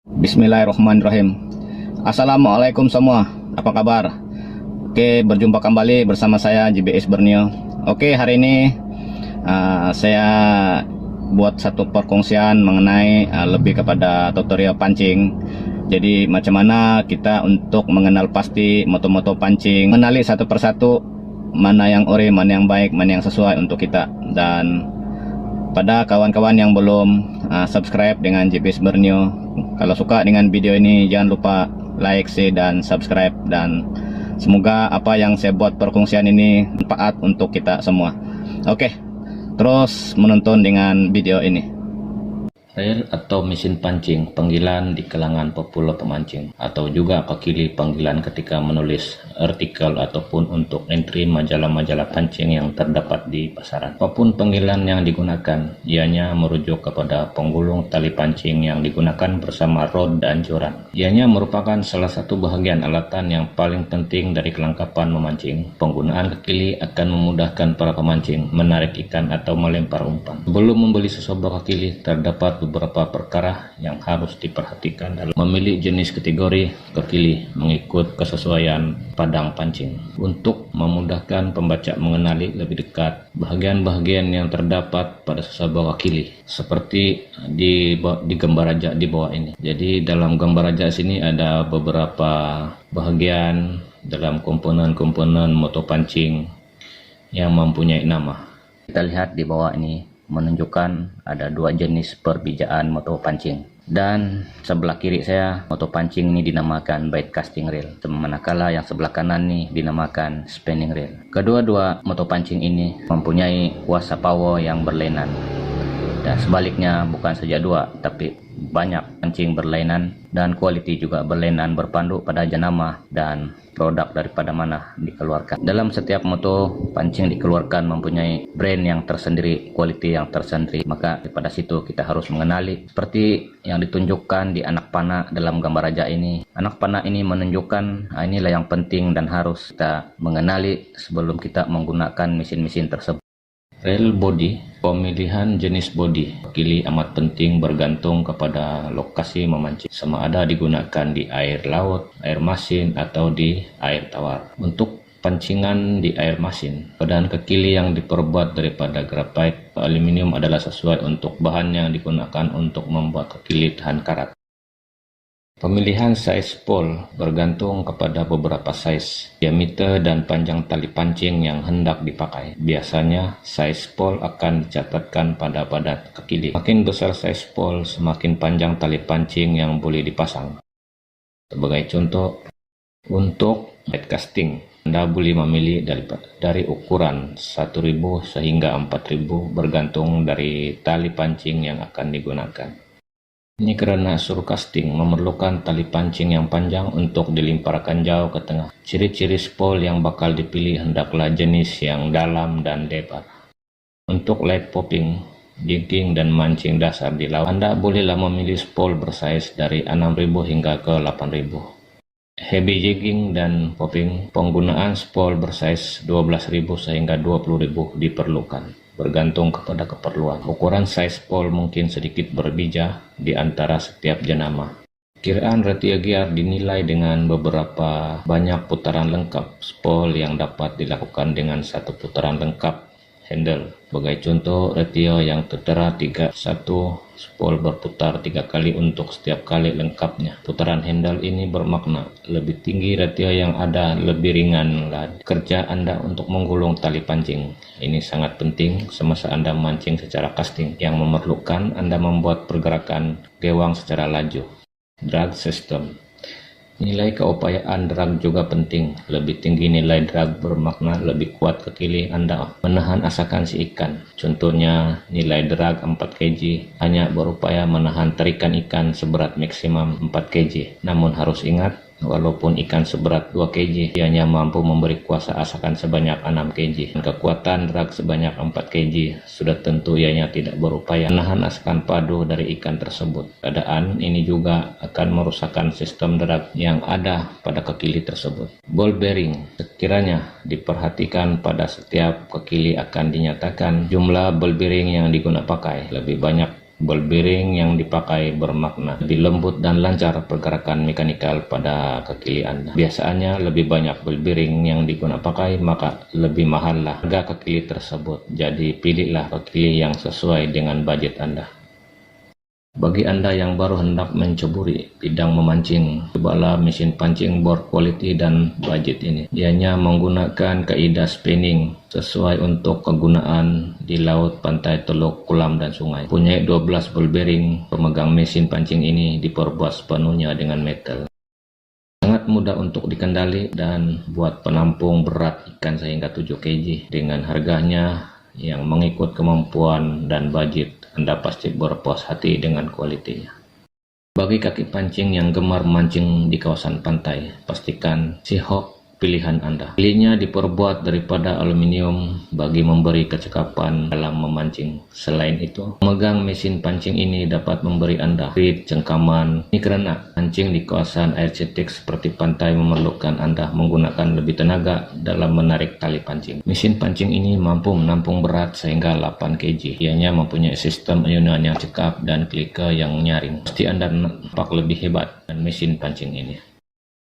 Bismillahirrahmanirrahim. Assalamualaikum semua, apa kabar? Oke, berjumpa kembali bersama saya JBS Borneo. Oke, hari ini saya buat satu perkongsian mengenai lebih kepada tutorial pancing. Jadi macam mana kita untuk mengenal pasti moto-moto pancing, mengenali satu persatu mana yang ori, mana yang baik, mana yang sesuai untuk kita. Dan pada kawan-kawan yang belum subscribe dengan JBS Borneo, kalau suka dengan video ini jangan lupa like, share, dan subscribe. Dan semoga apa yang saya buat perkongsian ini manfaat untuk kita semua. Oke, terus menonton dengan video ini. Reel atau mesin pancing, panggilan di kalangan populer pemancing, atau juga kekili panggilan ketika menulis artikel ataupun untuk entry majalah-majalah pancing yang terdapat di pasaran. Apapun panggilan yang digunakan, ianya merujuk kepada penggulung tali pancing yang digunakan bersama rod dan joran. Ianya merupakan salah satu bahagian alatan yang paling penting dari kelengkapan memancing. Penggunaan kekili akan memudahkan para pemancing menarik ikan atau melempar umpan. Sebelum membeli sesebuah kekili, terdapat beberapa perkara yang harus diperhatikan dalam memilih jenis kategori kekili mengikut kesesuaian padang pancing. Untuk memudahkan pembaca mengenali lebih dekat bahagian-bahagian yang terdapat pada sesebuah kekili, seperti di gambar raja di bawah ini. Jadi dalam gambar raja sini ada beberapa bahagian dalam komponen-komponen motor pancing yang mempunyai nama. Kita lihat di bawah ini menunjukkan ada dua jenis perbijaan motor pancing, dan sebelah kiri saya motor pancing ini dinamakan bait casting reel, manakala yang sebelah kanan ini dinamakan spinning reel. Kedua-dua motor pancing ini mempunyai kuasa power yang berlainan, dan sebaliknya bukan saja dua tapi banyak pancing berlainan, dan quality juga berlainan berpandu pada jenama dan produk daripada mana dikeluarkan. Dalam setiap motor pancing dikeluarkan mempunyai brand yang tersendiri, quality yang tersendiri. Maka pada situ kita harus mengenali seperti yang ditunjukkan di anak panah dalam gambar raja ini. Anak panah ini menunjukkan inilah yang penting dan harus kita mengenali sebelum kita menggunakan mesin-mesin tersebut. Reel body, pemilihan jenis body kekili amat penting bergantung kepada lokasi memancing, sama ada digunakan di air laut, air masin, atau di air tawar. Untuk pancingan di air masin, badan kekili yang diperbuat daripada grafit aluminium adalah sesuai untuk bahan yang digunakan untuk membuat kekili tahan karat. Pemilihan size pole bergantung kepada beberapa size, diameter, dan panjang tali pancing yang hendak dipakai. Biasanya size pole akan dicatatkan pada badan kekili. Makin besar size pole, semakin panjang tali pancing yang boleh dipasang. Sebagai contoh, untuk bait casting, Anda boleh memilih dari ukuran 1000 sehingga 4000 bergantung dari tali pancing yang akan digunakan. Ini karena sur casting memerlukan tali pancing yang panjang untuk dilimparkan jauh ke tengah. Ciri-ciri spool yang bakal dipilih hendaklah jenis yang dalam dan lebar. Untuk light popping, jigging, dan mancing dasar di laut, Anda bolehlah memilih spool bersize dari 6.000 hingga ke 8.000. Heavy jigging dan popping, penggunaan spool bersize 12.000 sehingga 20.000 diperlukan, bergantung kepada keperluan. Ukuran size spool mungkin sedikit berbeda di antara setiap jenama. Kiraan ratio gear dinilai dengan beberapa banyak putaran lengkap spool yang dapat dilakukan dengan satu putaran lengkap handle. Sebagai contoh, ratio yang tertera 3:1, spool berputar 3 kali untuk setiap kali lengkapnya. Putaran handle ini bermakna lebih tinggi ratio yang ada, lebih ringanlah kerja Anda untuk menggulung tali pancing. Ini sangat penting semasa Anda mancing secara casting yang memerlukan Anda membuat pergerakan gewang secara laju. Drag system. Nilai keupayaan drag juga penting. Lebih tinggi nilai drag bermakna lebih kuat kekili Anda menahan asakan si ikan. Contohnya, nilai drag 4 kg hanya berupaya menahan tarikan ikan seberat maksimum 4 kg. Namun harus ingat, walaupun ikan seberat 2 kg, ianya mampu memberi kuasa asakan sebanyak 6 kg. Kekuatan drag sebanyak 4 kg, sudah tentu ianya tidak berupaya menahan asakan padu dari ikan tersebut. Keadaan ini juga akan merusakkan sistem drag yang ada pada kekili tersebut. Ball bearing, sekiranya diperhatikan pada setiap kekili akan dinyatakan jumlah ball bearing yang digunakan pakai. Lebih banyak Ball bearing yang dipakai bermakna lebih lembut dan lancar pergerakan mekanikal pada kaki Anda. Biasanya lebih banyak ball bearing yang digunakan pakai, maka lebih mahal lah harga kaki tersebut. Jadi pilihlah kaki yang sesuai dengan budget Anda. Bagi Anda yang baru hendak menceburi bidang memancing, cobalah mesin pancing berkualiti dan budget ini. Dianya menggunakan kaidah spinning sesuai untuk kegunaan di laut, pantai, teluk, kolam, dan sungai. Punya 12 ball bearing. Pemegang mesin pancing ini diperbuat sepenuhnya dengan metal. Sangat mudah untuk dikendali dan buat penampung berat ikan sehingga 7 kg. Dengan harganya yang mengikut kemampuan dan budget, Anda pasti berpuas hati dengan kualitinya. Bagi kaki pancing yang gemar mancing di kawasan pantai, pastikan Seahawk pilihan Anda. Pilihnya diperbuat daripada aluminium bagi memberi kecekapan dalam memancing. Selain itu, memegang mesin pancing ini dapat memberi Anda grip cengkaman. Ini karena pancing di kawasan air cetek seperti pantai memerlukan Anda menggunakan lebih tenaga dalam menarik tali pancing. Mesin pancing ini mampu menampung berat sehingga 8 kg. Ianya mempunyai sistem ayunan yang cekap dan klike yang nyaring. Pasti Anda nampak lebih hebat dengan mesin pancing ini.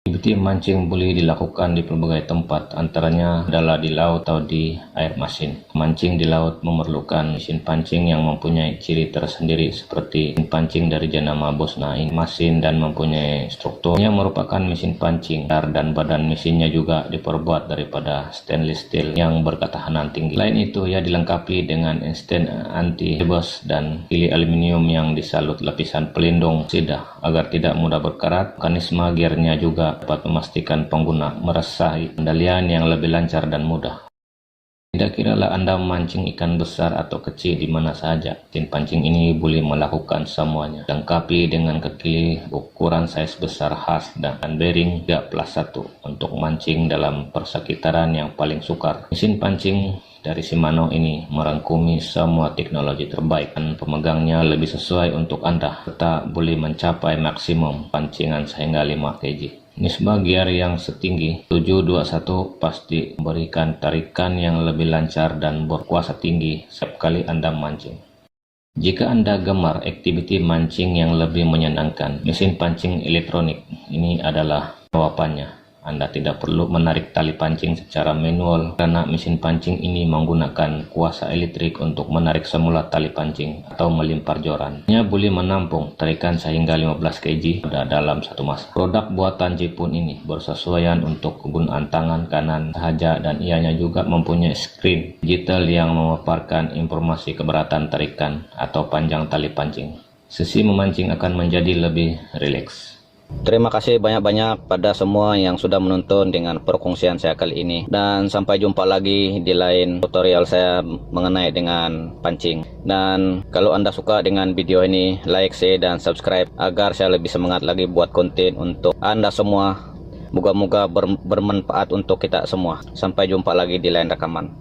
Aktiviti mancing boleh dilakukan di berbagai tempat, antaranya adalah di laut atau di air masin. Mancing di laut memerlukan mesin pancing yang mempunyai ciri tersendiri seperti mesin pancing dari jenama Bosnain masin dan mempunyai strukturnya merupakan mesin pancing dan badan mesinnya juga diperbuat daripada stainless steel yang berketahanan tinggi. Selain itu, ia dilengkapi dengan instant anti-rebus dan kili aluminium yang disalut lapisan pelindung sedah agar tidak mudah berkarat. Mekanisme gearnya juga dapat memastikan pengguna merasakan kendalian yang lebih lancar dan mudah. Tidak kiralah Anda memancing ikan besar atau kecil di mana saja, mesin pancing ini boleh melakukan semuanya. Lengkapi dengan kaki ukuran size besar khas dan bearing 3+1 untuk mancing dalam persekitaran yang paling sukar. Mesin pancing dari Shimano ini merangkumi semua teknologi terbaik dan pemegangnya lebih sesuai untuk Anda, serta boleh mencapai maksimum pancingan sehingga 5 kg. Nisbah gear yang setinggi 721 pasti memberikan tarikan yang lebih lancar dan berkuasa tinggi setiap kali Anda mancing. Jika Anda gemar aktiviti mancing yang lebih menyenangkan, mesin pancing elektronik ini adalah jawabannya. Anda tidak perlu menarik tali pancing secara manual karena mesin pancing ini menggunakan kuasa elektrik untuk menarik semula tali pancing atau melimpar joran. Ia boleh menampung tarikan sehingga 15 kg dalam satu masa. Produk buatan Jepun ini bersesuaian untuk kegunaan tangan kanan sahaja dan ianya juga mempunyai screen digital yang memaparkan informasi keberatan tarikan atau panjang tali pancing. Sesi memancing akan menjadi lebih rileks. Terima kasih banyak-banyak pada semua yang sudah menonton dengan perkongsian saya kali ini, dan sampai jumpa lagi di lain tutorial saya mengenai dengan pancing. Dan kalau Anda suka dengan video ini, like, share, dan subscribe agar saya lebih semangat lagi buat konten untuk Anda semua. Moga-moga bermanfaat untuk kita semua. Sampai jumpa lagi di lain rekaman.